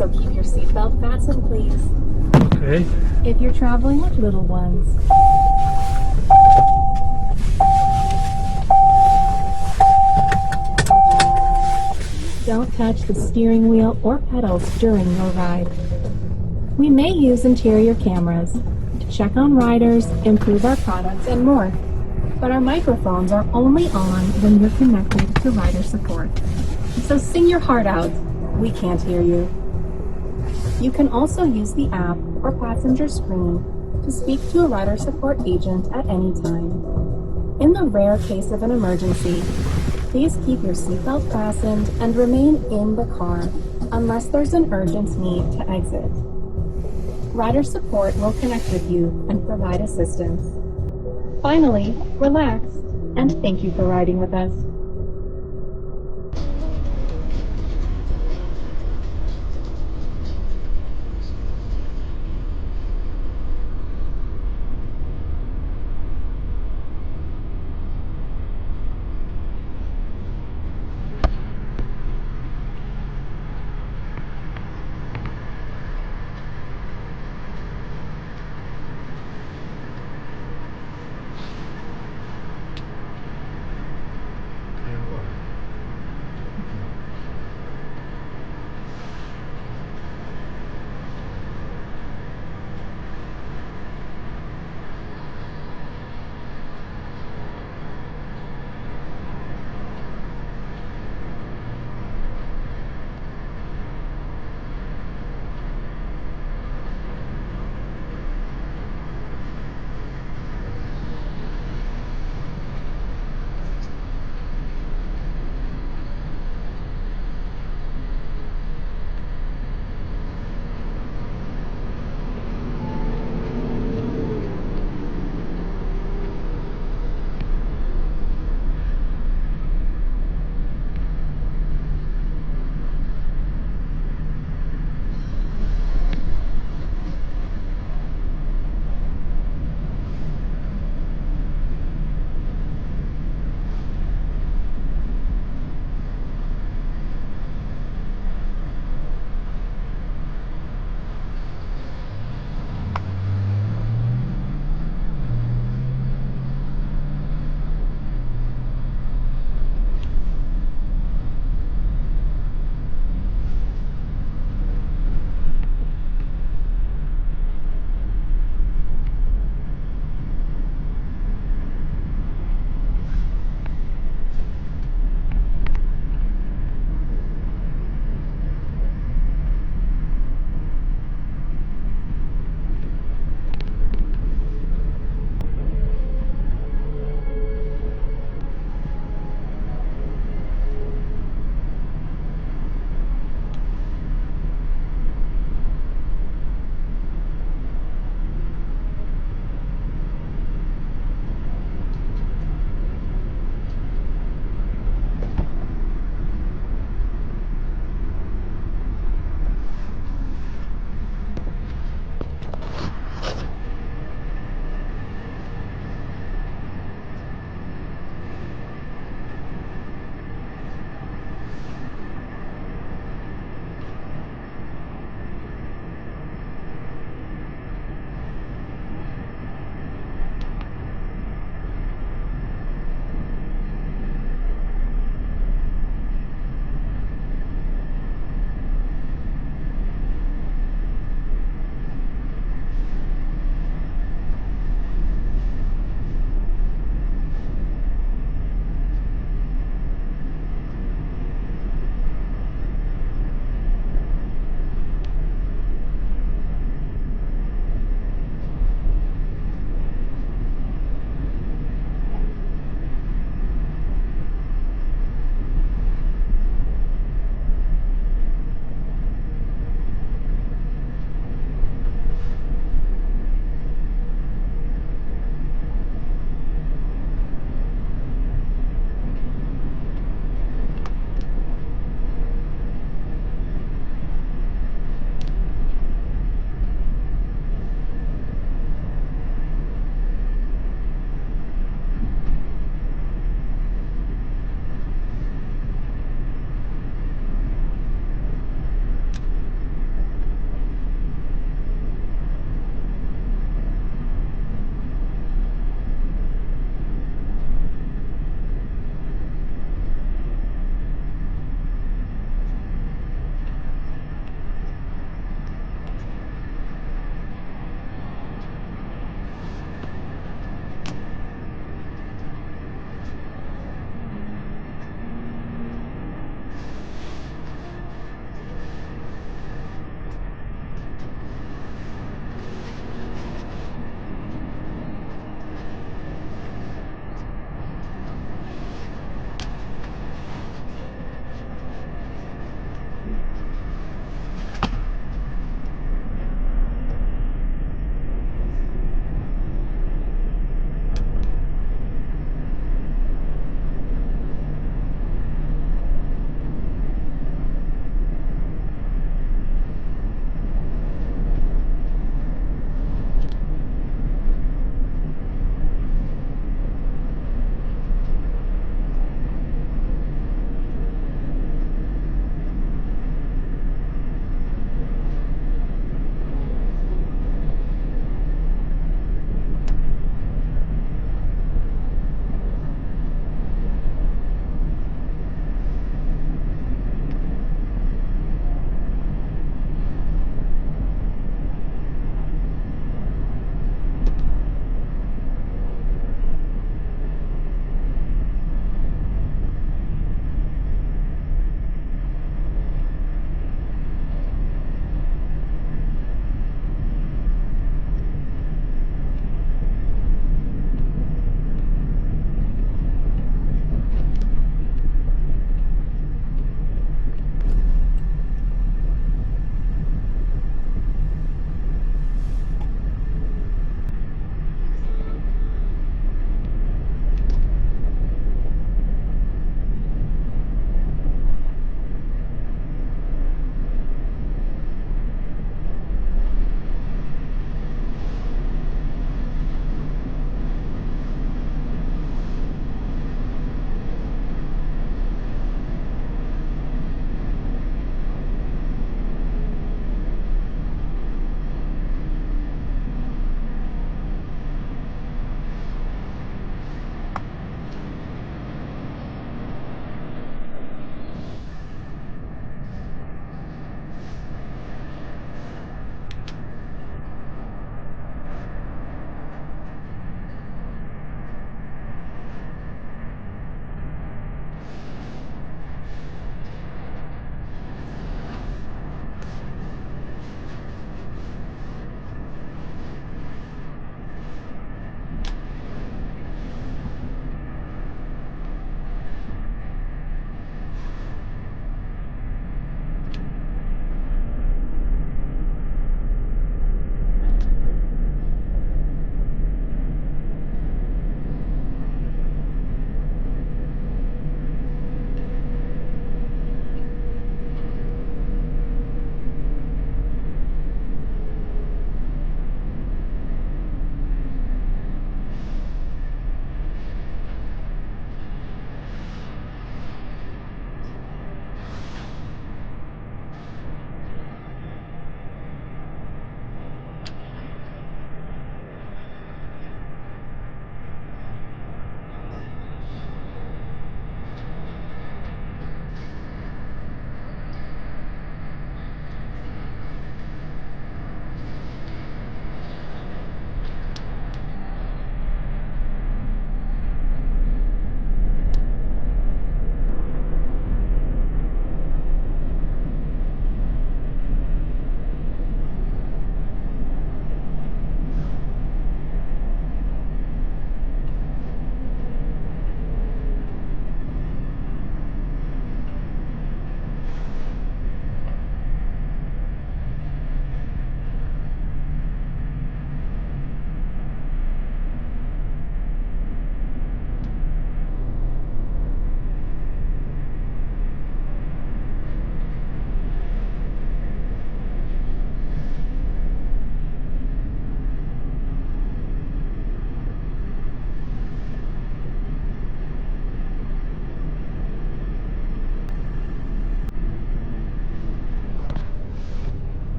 So keep your seatbelt fastened, please. Okay. If you're traveling with little ones, don't touch the steering wheel or pedals during your ride. We may use interior cameras to check on riders, improve our products, and more. But our microphones are only on when you're connected to rider support. So sing your heart out. We can't hear you. You can also use the app or passenger screen to speak to a rider support agent at any time. In the rare case of an emergency, please keep your seatbelt fastened and remain in the car unless there's an urgent need to exit. Rider support will connect with you and provide assistance. Finally, relax and thank you for riding with us.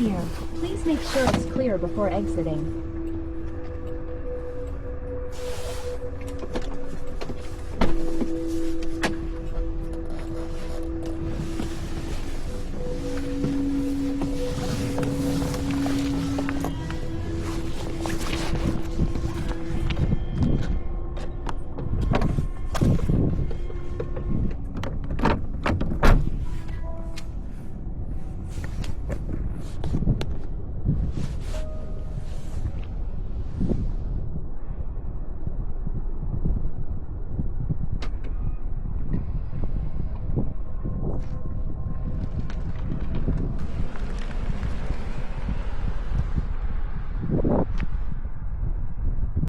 here. Please make sure it's clear before exiting.